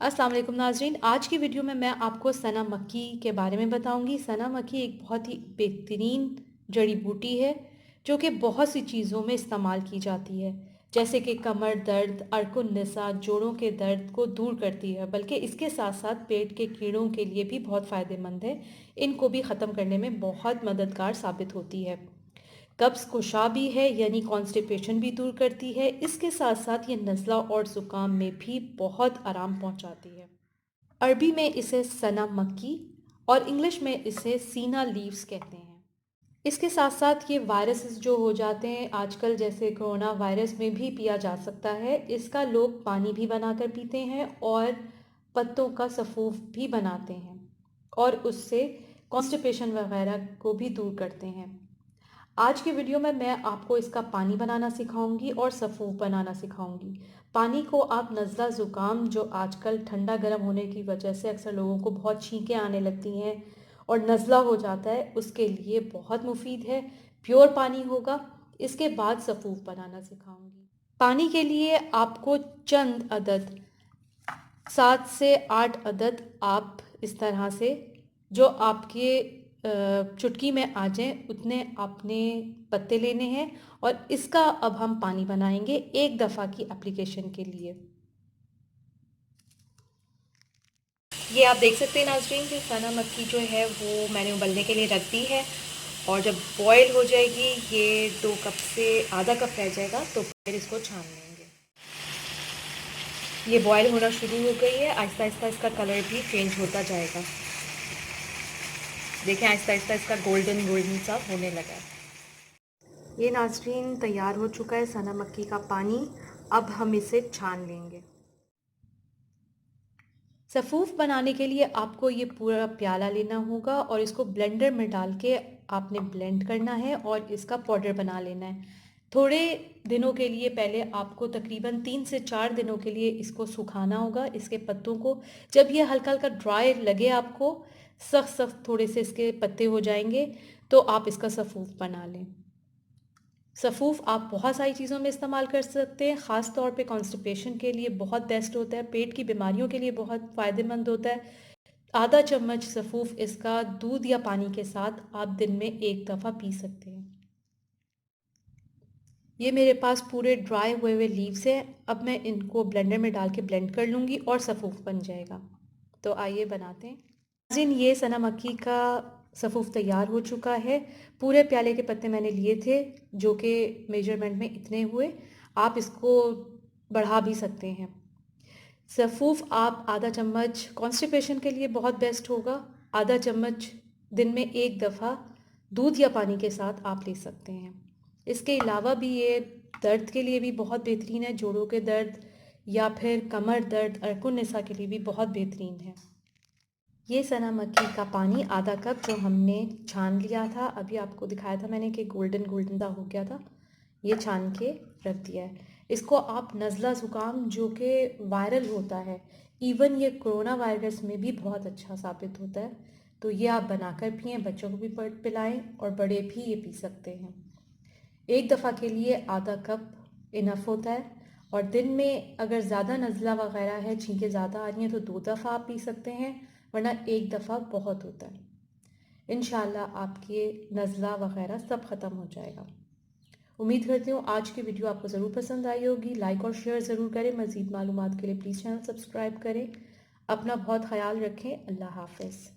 अस्सलाम वालेकुम नाज़रीन। आज की वीडियो में मैं आपको सना मक्की के बारे में बताऊंगी। सना मक्की एक बहुत ही बेहतरीन जड़ी बूटी है जो कि बहुत सी चीज़ों में इस्तेमाल की जाती है, जैसे कि कमर दर्द, अरकुन-निसा, जोड़ों के दर्द को दूर करती है, बल्कि इसके साथ साथ पेट के कीड़ों के लिए भी बहुत फ़ायदेमंद है। इनको भी ख़त्म करने में बहुत मददगार साबित होती है। कब्ज़ कुशा भी है, यानी कॉन्स्टिपेशन भी दूर करती है। इसके साथ साथ ये नज़ला और ज़ुकाम में भी बहुत आराम पहुंचाती है। अरबी में इसे सना मक्की और इंग्लिश में इसे सीना लीव्स कहते हैं। इसके साथ साथ ये वायरसेस जो हो जाते हैं आजकल, जैसे कोरोना वायरस में भी पिया जा सकता है। इसका लोग पानी भी बनाकर पीते हैं और पत्तों का सफ़ूफ भी बनाते हैं और उससे कॉन्स्टिपेशन वगैरह को भी दूर करते हैं। आज की वीडियो में मैं आपको इसका पानी बनाना सिखाऊंगी और सफ़ूफ बनाना सिखाऊंगी। पानी को आप नज़ला ज़ुकाम, जो आजकल ठंडा गर्म होने की वजह से अक्सर लोगों को बहुत छींकें आने लगती हैं और नज़ला हो जाता है, उसके लिए बहुत मुफीद है। प्योर पानी होगा। इसके बाद सफ़ूफ बनाना सिखाऊंगी। पानी के लिए आपको चंद अदद 7 से 8 अदद आप इस तरह से, जो आपके चुटकी में आ जाएं उतने आपने पत्ते लेने हैं और इसका अब हम पानी बनाएंगे एक दफ़ा की एप्लीकेशन के लिए। ये आप देख सकते हैं नाज़रीन कि सना मक्की जो है वो मैंने उबलने के लिए रख दी है और जब बॉयल हो जाएगी, ये 2 कप से आधा कप रह जाएगा, तो फिर इसको छान लेंगे। ये बॉयल होना शुरू हो गई है। आहिस्ता आहिस्ता इसका कलर भी चेंज होता जाएगा। देखें, आहिस्ता आहिस्ता इसका गोल्डन गोल्डन सा होने लगा है। ये नाज़रीन तैयार हो चुका है सना मक्की का पानी। अब हम इसे छान लेंगे। सफ़ूफ बनाने के लिए आपको ये पूरा प्याला लेना होगा और इसको ब्लेंडर में डाल के आपने ब्लेंड करना है और इसका पाउडर बना लेना है। थोड़े दिनों के लिए, पहले आपको तकरीबन 3 से 4 दिनों के लिए इसको सुखाना होगा, इसके पत्तों को। जब ये हल्का हल्का ड्राई लगे आपको, सख्त सख्त थोड़े से इसके पत्ते हो जाएंगे, तो आप इसका सफ़ूफ बना लें। सफ़ूफ आप बहुत सारी चीज़ों में इस्तेमाल कर सकते हैं। ख़ास तौर पे कॉन्स्टिपेशन के लिए बहुत बेस्ट होता है, पेट की बीमारियों के लिए बहुत फ़ायदेमंद होता है। आधा चम्मच सफ़ूफ इसका दूध या पानी के साथ आप दिन में एक दफ़ा पी सकते हैं। ये मेरे पास पूरे ड्राई हुए लीव्स हैं। अब मैं इनको ब्लेंडर में डाल के ब्लेंड कर लूँगी और सफ़ूफ बन जाएगा। तो आइए बनाते हैं। नाज़रीन, ये सना मक्की का सफ़ूफ तैयार हो चुका है। पूरे प्याले के पत्ते मैंने लिए थे, जो कि मेजरमेंट में इतने हुए। आप इसको बढ़ा भी सकते हैं। सफ़ूफ आप आधा चम्मच कॉन्स्टिपेशन के लिए बहुत बेस्ट होगा। आधा चम्मच दिन में एक दफ़ा दूध या पानी के साथ आप ले सकते हैं। इसके अलावा भी ये दर्द के लिए भी बहुत बेहतरीन है, जोड़ों के दर्द या फिर कमर दर्द, अरकुन-निसा के लिए भी बहुत बेहतरीन है। ये सना मक्की का पानी आधा कप जो हमने छान लिया था, अभी आपको दिखाया था मैंने कि गोल्डन गोल्डन सा हो गया था, ये छान के रख दिया है। इसको आप नज़ला ज़ुकाम जो कि वायरल होता है, इवन ये कोरोना वायरस में भी बहुत अच्छा साबित होता है, तो ये आप बनाकर पिएं, बच्चों को भी पिलाएं और बड़े भी ये पी सकते हैं। एक दफ़ा के लिए आधा कप इनफ होता है और दिन में अगर ज़्यादा नज़ला वगैरह है, छींकें ज़्यादा आ रही हैं, तो 2 दफ़ा आप पी सकते हैं, वरना एक दफ़ा बहुत होता है। इंशाल्लाह आपके नज़ला वगैरह सब ख़त्म हो जाएगा। उम्मीद करती हूँ आज की वीडियो आपको ज़रूर पसंद आई होगी। लाइक और शेयर ज़रूर करें। मज़ीद मालूमात के लिए प्लीज़ चैनल सब्सक्राइब करें। अपना बहुत ख्याल रखें। अल्लाह हाफ़िज़।